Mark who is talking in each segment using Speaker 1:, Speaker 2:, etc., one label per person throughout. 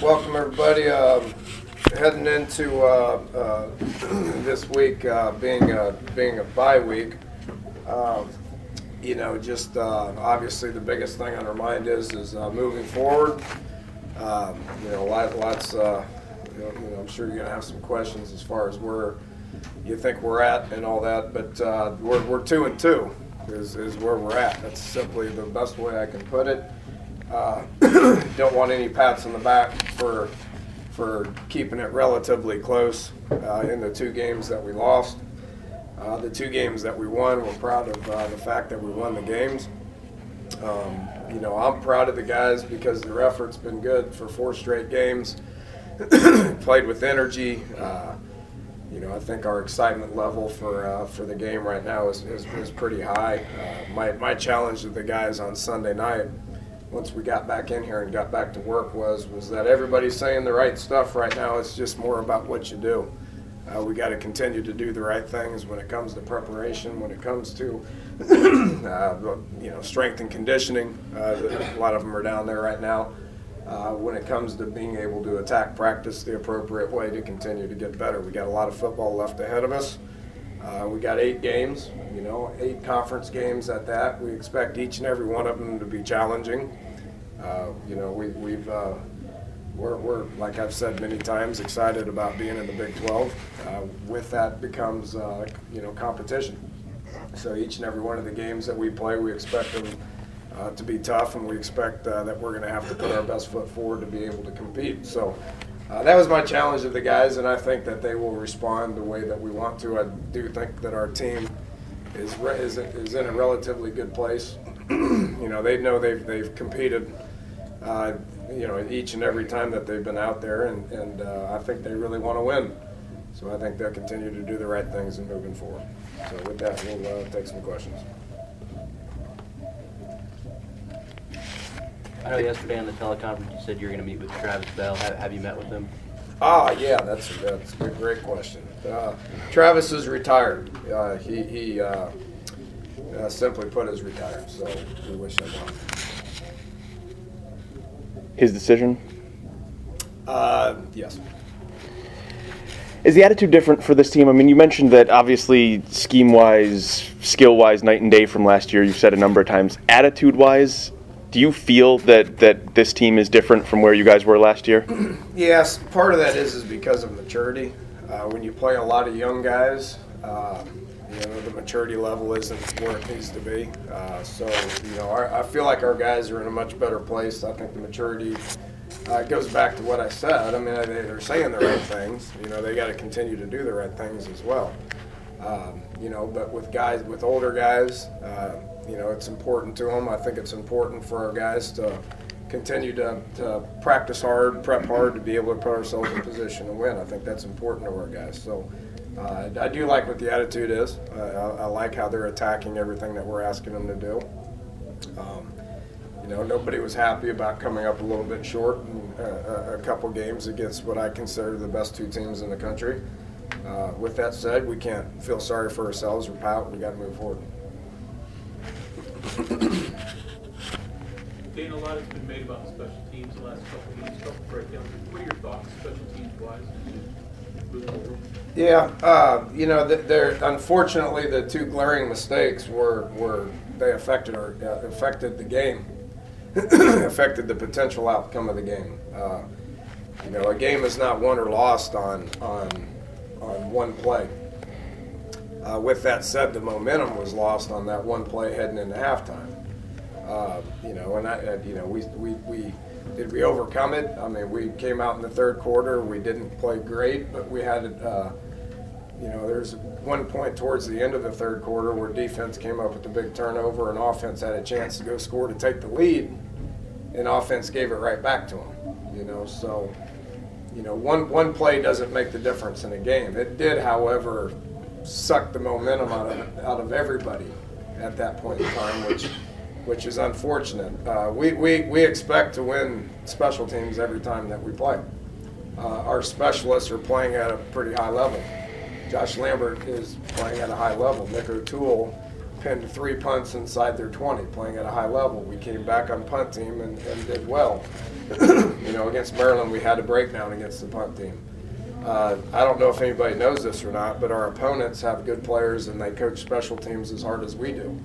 Speaker 1: Welcome everybody. Heading into this week being a bye week. Obviously the biggest thing on our mind is moving forward. Lots. I'm sure you're gonna have some questions as far as where you think we're at and all that, but we're 2-2 is where we're at. That's simply the best way I can put it. Don't want any pats on the back for keeping it relatively close in the 2 games that we lost. The 2 games that we won, we're proud of the fact that we won the games. I'm proud of the guys because their effort's been good for 4 straight games. Played with energy. I think our excitement level for the game right now is pretty high. My challenge to the guys on Sunday night, once we got back in here and got back to work, was that everybody's saying the right stuff right now. It's just more about what you do. We got to continue to do the right things when it comes to preparation, when it comes to strength and conditioning. A lot of them are down there right now. When it comes to being able to attack practice the appropriate way to continue to get better. We got a lot of football left ahead of us. We got 8 games, 8 conference games at that. We expect each and every one of them to be challenging. We're, like I've said many times, excited about being in the Big 12. With that becomes, competition. So each and every one of the games that we play, we expect them to be tough, and we expect that we're going to have to put our best foot forward to be able to compete. So that was my challenge to the guys, and I think that they will respond the way that we want to. I do think that our team is in a relatively good place. They know they've competed, each and every time that they've been out there, and I think they really want to win. So I think they'll continue to do the right things and moving forward. So with that, we'll take some questions.
Speaker 2: I know yesterday on the teleconference you said you're going to meet with Travis Bell. Have you met with him?
Speaker 1: Yeah, that's a great question. Travis is retired. He simply put is retired, so we wish him well.
Speaker 3: His decision?
Speaker 1: Yes.
Speaker 3: Is the attitude different for this team? I mean, you mentioned that obviously scheme-wise, skill-wise, night and day from last year. You've said a number of times. Attitude-wise, do you feel that this team is different from where you guys were last year?
Speaker 1: Yes, part of that is because of maturity. When you play a lot of young guys, the maturity level isn't where it needs to be. I feel like our guys are in a much better place. I think the maturity goes back to what I said. I mean, they're saying the right things. They got to continue to do the right things as well. But with older guys, it's important to them. I think it's important for our guys to continue to practice hard, prep hard to be able to put ourselves in position to win. I think that's important to our guys. So I do like what the attitude is. I like how they're attacking everything that we're asking them to do. Nobody was happy about coming up a little bit short in a couple games against what I consider the best 2 teams in the country. With that said, we can't feel sorry for ourselves or pout. We got to move forward.
Speaker 4: Dan, a lot has been made about the special teams the last couple of games, couple breakdowns. What are your thoughts, special teams wise, moving forward?
Speaker 1: Yeah, unfortunately the 2 glaring mistakes they affected the game, affected the potential outcome of the game. A game is not won or lost on one play. With that said, the momentum was lost on that one play heading into halftime. We overcome it. I mean, we came out in the 3rd quarter. We didn't play great, but we had there's one point towards the end of the 3rd quarter where defense came up with the big turnover and offense had a chance to go score to take the lead, and offense gave it right back to them. One play doesn't make the difference in a game. It did, however, suck the momentum out of everybody at that point in time, which is unfortunate. We expect to win special teams every time that we play. Our specialists are playing at a pretty high level. Josh Lambert is playing at a high level. Nick O'Toole pinned 3 punts inside their 20, playing at a high level. We came back on punt team and did well. You know, against Maryland, we had a breakdown against the punt team. I don't know if anybody knows this or not, but our opponents have good players and they coach special teams as hard as we do.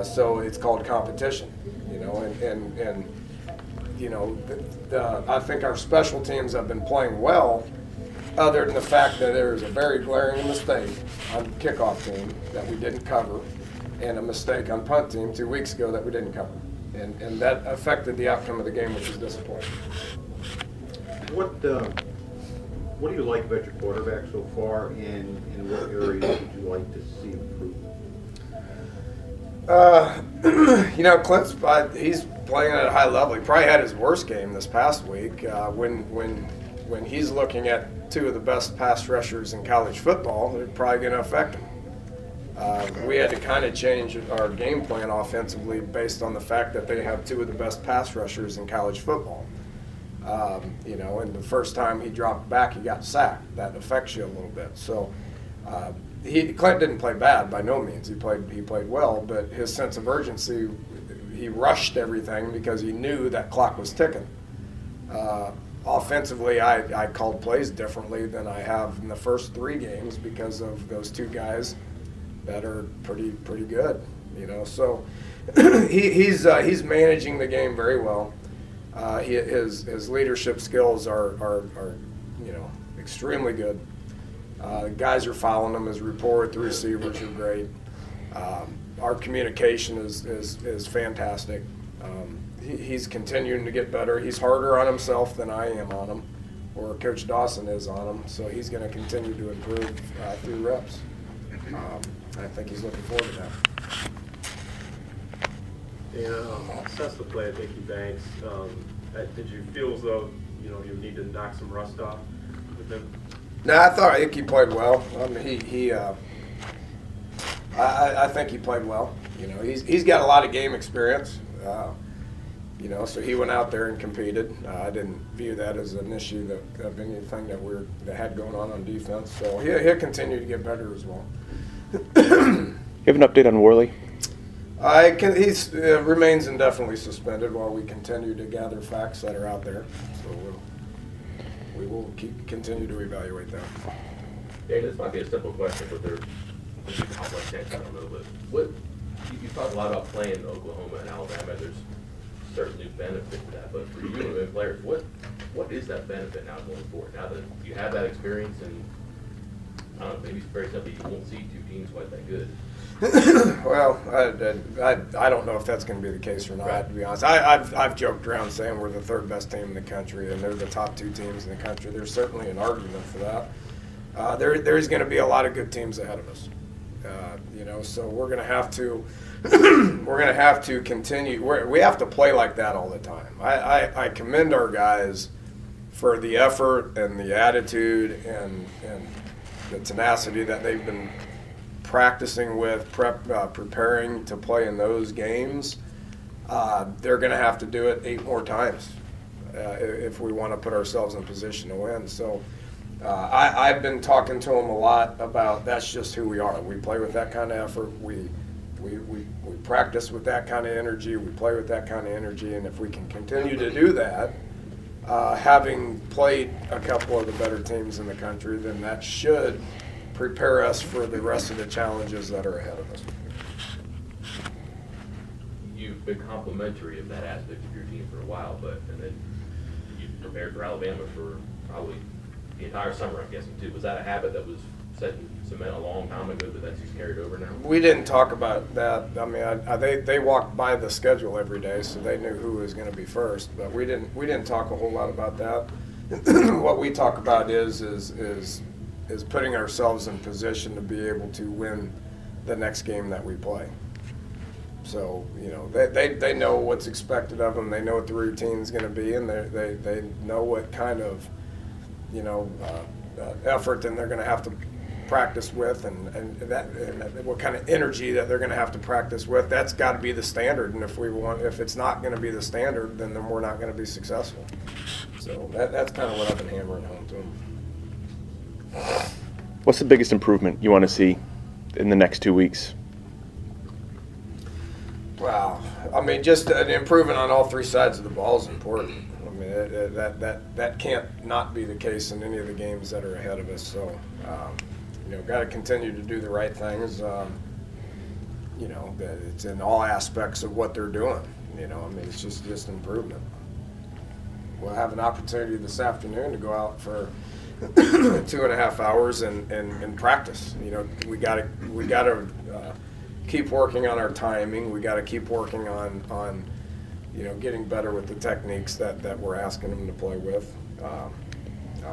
Speaker 1: So it's called competition, you know, and you know, I think our special teams have been playing well, other than the fact that there was a very glaring mistake on kickoff team that we didn't cover, and a mistake on punt team 2 weeks ago that we didn't cover. And that affected the outcome of the game, which is disappointing.
Speaker 5: What do you like about your quarterback so far, and in what areas would you like to see improvement?
Speaker 1: You know, Clint's he's playing at a high level. He probably had his worst game this past week. When he's looking at two of the best pass rushers in college football, they're probably going to affect him. We had to kind of change our game plan offensively based on the fact that they have two of the best pass rushers in college football. You know, and the first time he dropped back, he got sacked. That affects you a little bit. So Clint didn't play bad by no means. He played well, but his sense of urgency, he rushed everything because he knew that clock was ticking. Offensively, I called plays differently than I have in the first 3 games because of those 2 guys that are pretty good, you know. So he's managing the game very well. His leadership skills are you know, extremely good. Guys are following him. His rapport with the receivers are great. Our communication is fantastic. He's continuing to get better. He's harder on himself than I am on him, or Coach Dawson is on him. So he's going to continue to improve through reps. I think he's looking forward to that.
Speaker 6: Since the play at Ickey Banks, did you feel as though you need to knock some rust off with him?
Speaker 1: No, I thought Ickey played well. I mean, I think he played well. You know, he's got a lot of game experience. You know, so he went out there and competed. I didn't view that as an issue of anything that had going on defense. So he'll continue to get better as well.
Speaker 3: You have an update on Worley?
Speaker 1: He remains indefinitely suspended while we continue to gather facts that are out there. So we will continue to evaluate that.
Speaker 7: Yeah, this might be a simple question, but there's a complex answer. I don't know, but you talk a lot about playing Oklahoma and Alabama. There's certainly benefit to that, but for you and players, what is that benefit now going forward? Now that you have that experience, and I don't know, maybe it's very simply you won't see 2 teams quite that good.
Speaker 1: Well, I don't know if that's going to be the case or not, right, to be honest. I've joked around saying we're the 3rd best team in the country, and they're the top 2 teams in the country. There's certainly an argument for that. There's going to be a lot of good teams ahead of us. You know, so we're going to have to continue. We have to play like that all the time. I commend our guys for the effort and the attitude and the tenacity that they've been practicing with, preparing to play in those games. They're going to have to do it 8 more times if we want to put ourselves in a position to win. So I've been talking to them a lot about that's just who we are. We play with that kind of effort. We practice with that kind of energy. We play with that kind of energy. And if we can continue to do that, having played a couple of the better teams in the country, then that should prepare us for the rest of the challenges that are ahead of us.
Speaker 7: You've been complimentary of that aspect of your team for a while, and then you prepared for Alabama for probably the entire summer, I'm guessing, too. Was that a habit that was set in cement a long time ago that's just carried over now? We
Speaker 1: didn't talk about that. I mean, they walked by the schedule every day, so they knew who was going to be first. But we didn't talk a whole lot about that. What we talk about is putting ourselves in position to be able to win the next game that we play. So, you know, they know what's expected of them. They know what the routine is going to be, and they know what kind of, you know, effort then they're going to have to practice with, and what kind of energy that they're going to have to practice with. That's got to be the standard, and if it's not going to be the standard, then we're not going to be successful. So that's kind of what I've been hammering home to them.
Speaker 3: What's the biggest improvement you want to see in the next 2 weeks?
Speaker 1: Wow. I mean, just an improvement on all 3 sides of the ball is important. I mean, that can't not be the case in any of the games that are ahead of us. So, got to continue to do the right things. That it's in all aspects of what they're doing. I mean, it's just improvement. We'll have an opportunity this afternoon to go out for 2.5 hours and practice. We got to keep working on our timing. We got to keep working on getting better with the techniques that we're asking them to play with.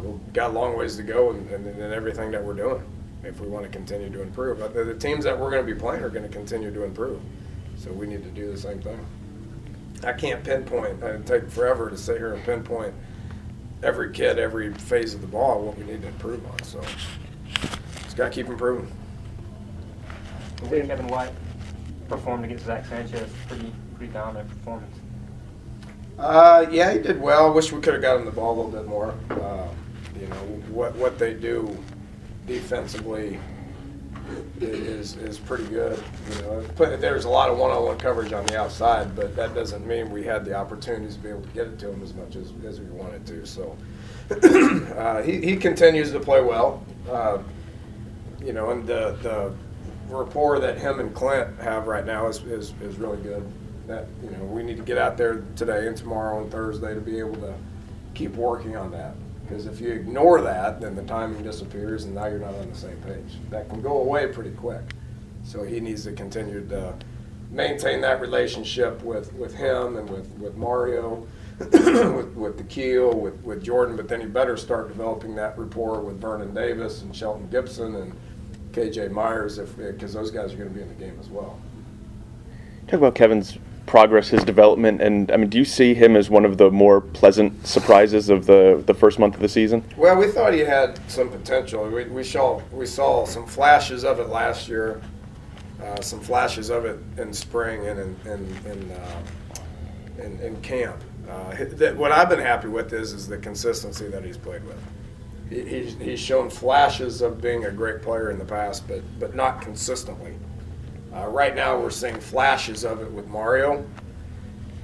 Speaker 1: We've got a long ways to go in everything that we're doing if we want to continue to improve. But the teams that we're going to be playing are going to continue to improve. So we need to do the same thing. I can't pinpoint. It'd take forever to sit here and pinpoint every kid, every phase of the ball, what we need to improve on. So just got to keep improving.
Speaker 8: Kevin White performed against Zach Sanchez. Pretty dominant performance.
Speaker 1: Yeah, he did well. Wish we could have gotten the ball a little bit more. What they do defensively is pretty good. There's a lot of one-on-one coverage on the outside, but that doesn't mean we had the opportunities to be able to get it to him as much as we wanted to. So he continues to play well. And the rapport that him and Clint have right now is really good. That we need to get out there today and tomorrow and Thursday to be able to keep working on that. Because if you ignore that, then the timing disappears, and now you're not on the same page. That can go away pretty quick. So he needs to continue to maintain that relationship with him and with Mario, with the Keel, with Jordan. But then he better start developing that rapport with Vernon Davis and Shelton Gibson and KJ Myers, because those guys are going to be in the game as well.
Speaker 3: Talk about Kevin's progress, his development, and I mean, do you see him as one of the more pleasant surprises of the first month of the season?
Speaker 1: Well, we thought he had some potential. We saw some flashes of it last year, some flashes of it in spring and in camp. What I've been happy with is the consistency that he's played with. He's shown flashes of being a great player in the past, but not consistently. Right now, we're seeing flashes of it with Mario.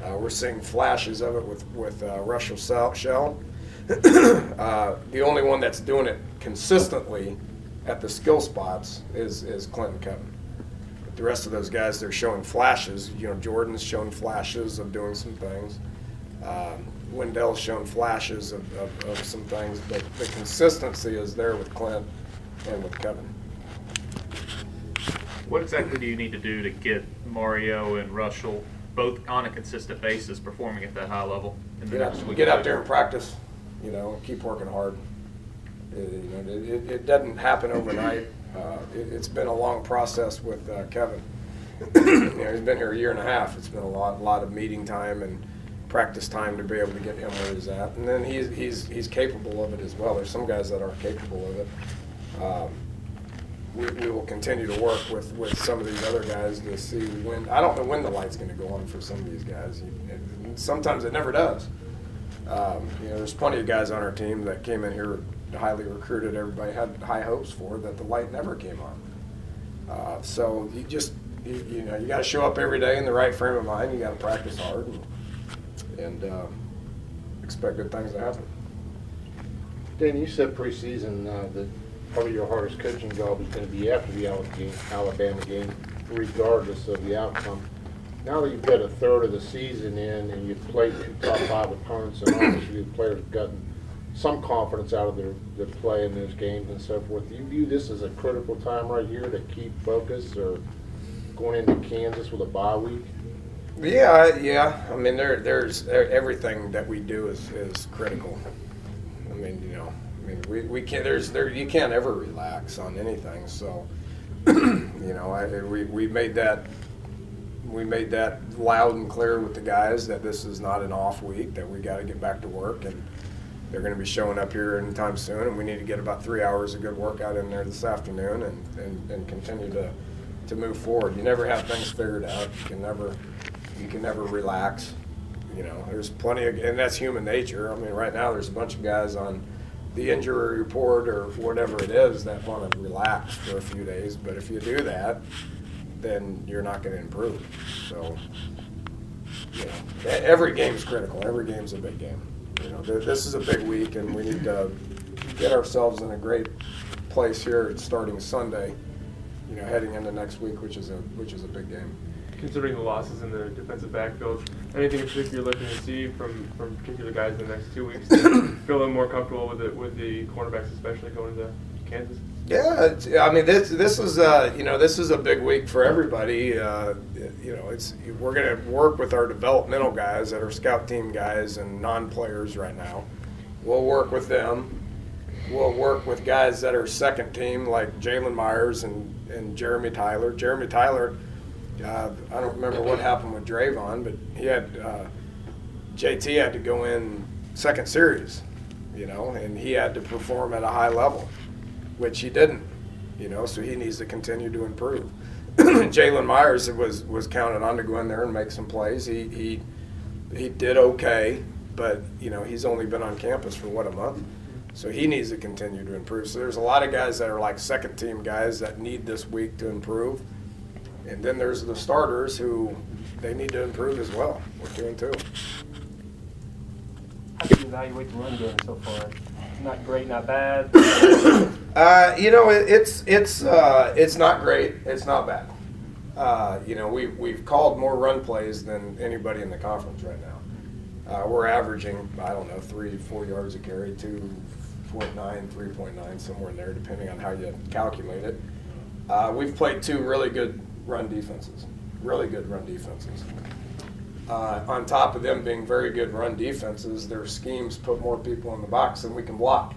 Speaker 1: We're seeing flashes of it with Russell Shell. The only one that's doing it consistently at the skill spots is Clinton Kevin. But the rest of those guys, they're showing flashes. Jordan's shown flashes of doing some things. Wendell's shown flashes of some things, but the consistency is there with Clint and with Kevin.
Speaker 9: What exactly do you need to do to get Mario and Russell both on a consistent basis performing at that high level?
Speaker 1: Get out there and practice, keep working hard. It doesn't happen overnight. It's been a long process with Kevin. He's been here a year and a half. It's been a lot of meeting time and practice time to be able to get him where he's at. And then he's capable of it as well. There's some guys that aren't capable of it. We will continue to work with some of these other guys to see when. I don't know when the light's going to go on for some of these guys. Sometimes it never does. There's plenty of guys on our team that came in here highly recruited. Everybody had high hopes for that. The light never came on. So you got to show up every day in the right frame of mind. You got to practice hard and expect good things to happen.
Speaker 5: Danny, you said preseason that part of your hardest coaching job is going to be after the Alabama game, regardless of the outcome. Now that you've got a third of the season in and you've played 2 top 5 opponents, and obviously the players have gotten some confidence out of their play in those games and so forth, do you view this as a critical time right here to keep focus, or going into Kansas with a bye week?
Speaker 1: Yeah. I mean, there's everything that we do is critical. I mean, we can't. You can't ever relax on anything. So, we made that loud and clear with the guys that this is not an off week. That we got to get back to work, and they're going to be showing up here anytime soon. And we need to get about 3 hours of good workout in there this afternoon, and continue to move forward. You never have things figured out. You can never relax. There's plenty of, and that's human nature. I mean, right now there's a bunch of guys on the injury report or whatever it is that want to relax for a few days. But if you do that, then you're not going to improve. So, every game's critical. Every game's a big game. This is a big week, and we need to get ourselves in a great place here starting Sunday, heading into next week, which is a big game.
Speaker 10: Considering the losses in the defensive backfield, anything in particular you're looking to see from particular guys in the next 2 weeks to feel a little more comfortable with the cornerbacks, especially going to Kansas?
Speaker 1: Yeah, this is this is a big week for everybody. We're going to work with our developmental guys that are scout team guys and non-players right now. We'll work with them. We'll work with guys that are second team like Jalen Myers and Jeremy Tyler. Jeremy Tyler, I don't remember what happened with Drayvon, but he had JT had to go in second series, and he had to perform at a high level, which he didn't, so he needs to continue to improve. Jalen Myers was counted on to go in there and make some plays. He did okay, but he's only been on campus for a month, so he needs to continue to improve. So there's a lot of guys that are like second team guys that need this week to improve, and then there's the starters who they need to improve as well. We're 2-2.
Speaker 8: How do you evaluate the run game so far? Not great, not bad.
Speaker 1: It's not great. It's not bad. We've called more run plays than anybody in the conference right now. We're averaging 3-4 yards a carry, 2.9, 3.9, somewhere in there, depending on how you calculate it. We've played two really good run defenses. On top of them being very good run defenses, their schemes put more people in the box than we can block.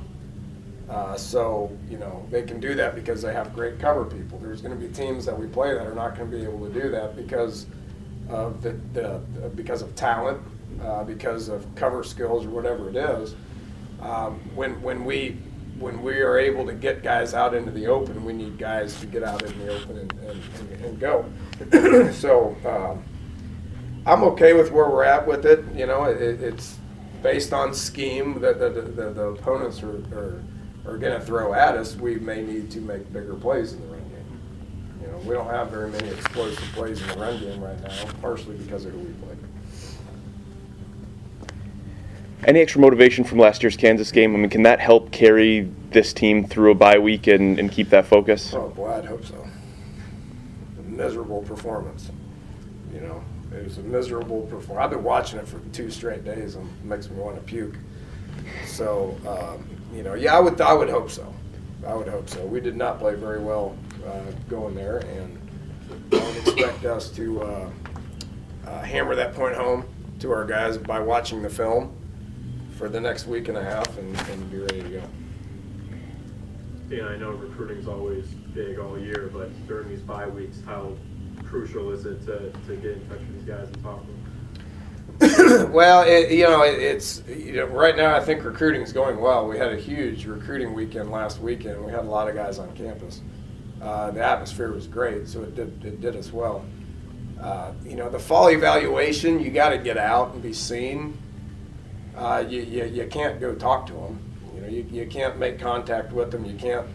Speaker 1: They can do that because they have great cover people. There's going to be teams that we play that are not going to be able to do that because of because of talent, because of cover skills or whatever it is. When we are able to get guys out into the open, we need guys to get out in the open and go. I'm okay with where we're at with it. It's based on scheme that the opponents are going to throw at us. We may need to make bigger plays in the run game. We don't have very many explosive plays in the run game right now, partially because of who we play.
Speaker 3: Any extra motivation from last year's Kansas game? Can that help carry this team through a bye week and keep that focus?
Speaker 1: Oh, boy, I'd hope so. A miserable performance. It was a miserable performance. I've been watching it for 2 straight days and it makes me want to puke. So, I would hope so. I would hope so. We did not play very well going there, and I would expect us to hammer that point home to our guys by watching the film for the next week and a half and be ready to go.
Speaker 6: Dan, I know recruiting's always big all year, but during these bye weeks, how crucial is it to get in touch with these guys and talk to them?
Speaker 1: Well, right now I think recruiting is going well. We had a huge recruiting weekend last weekend. We had a lot of guys on campus. The atmosphere was great, so it did us well. The fall evaluation, you got to get out and be seen. You can't go talk to them. You can't make contact with them. You can't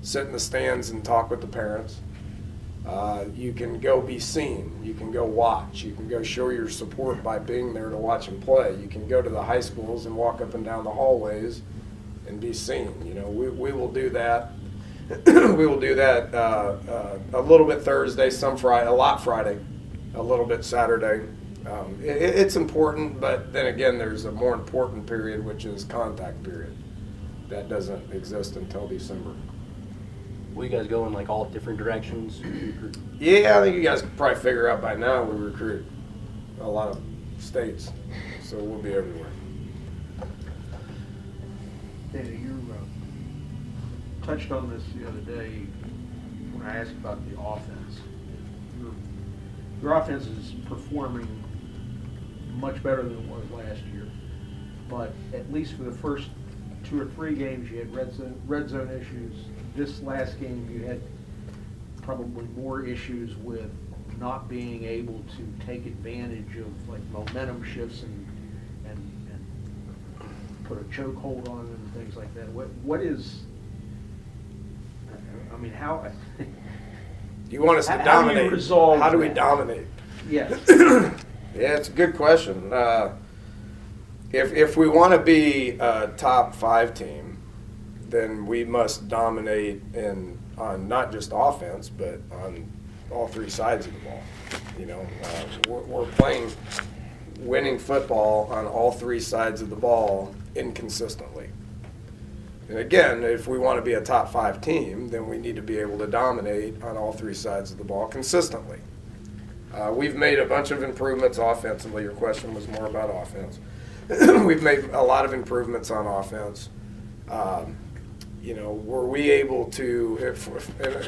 Speaker 1: sit in the stands and talk with the parents. You can go be seen. You can go watch. You can go show your support by being there to watch them play. You can go to the high schools and walk up and down the hallways and be seen. We will do that. We will do that a little bit Thursday, some Friday, a lot Friday, a little bit Saturday. It's important, but then again, there's a more important period, which is contact period. That doesn't exist until December.
Speaker 2: Will you guys go in all different directions?
Speaker 1: Yeah, I think you guys can probably figure out by now we recruit a lot of states, so we'll be everywhere.
Speaker 5: Danny, you touched on this the other day when I asked about the offense. Your offense is performing much better than it was last year, but at least for the first 2 or 3 games you had red zone issues. This last game you had probably more issues with not being able to take advantage of momentum shifts and put a chokehold on them and things like that. What is? How?
Speaker 1: You want us to dominate?
Speaker 5: How do you resolve
Speaker 1: How do we
Speaker 5: that?
Speaker 1: dominate?
Speaker 5: Yes.
Speaker 1: Yeah, it's a good question. if we want to be a top 5 team, then we must dominate on not just offense, but on all 3 sides of the ball. You know, we're playing winning football on all 3 sides of the ball inconsistently. And again, if we want to be a top 5 team, then we need to be able to dominate on all 3 sides of the ball consistently. We've made a bunch of improvements offensively. Your question was more about offense. We've made a lot of improvements on offense. You know, were we able to,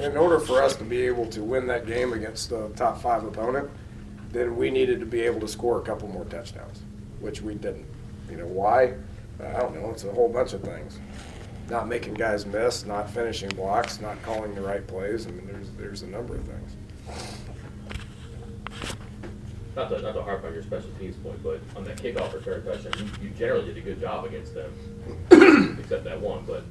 Speaker 1: in order for us to be able to win that game against the top 5 opponent, then we needed to be able to score a couple more touchdowns, which we didn't. You know, why? I don't know. It's a whole bunch of things. Not making guys miss, not finishing blocks, not calling the right plays. I mean, there's a number of things.
Speaker 7: Not to harp on your special teams point, but on that kickoff return touchdown, you generally did a good job against them, except that one. But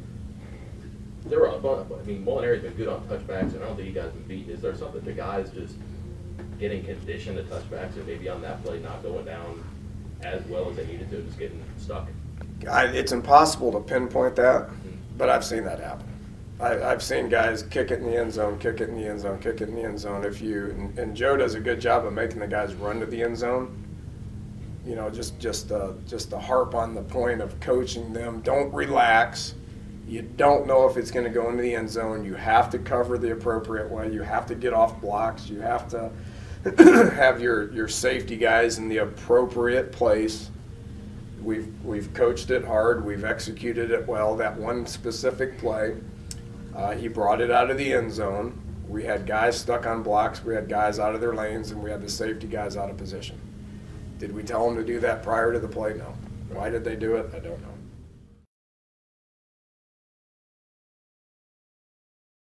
Speaker 7: there were, I mean, Molinary's been good on touchbacks, and I don't think you guys been beat. Is there something to guys just getting conditioned to touchbacks and maybe on that play not going down as well as they needed to, just getting stuck?
Speaker 1: It's impossible to pinpoint that, but I've seen that happen. I've seen guys kick it in the end zone, kick it in the end zone, kick it in the end zone. And Joe does a good job of making the guys run to the end zone. You know, just to harp on the point of coaching them. Don't relax. You don't know if it's going to go into the end zone. You have to cover the appropriate way. You have to get off blocks. You have to have your safety guys in the appropriate place. We've coached it hard. We've executed it well. That one specific play, he brought it out of the end zone. We had guys stuck on blocks. We had guys out of their lanes, and we had the safety guys out of position. Did we tell them to do that prior to the play? No. Why did they do it? I don't know.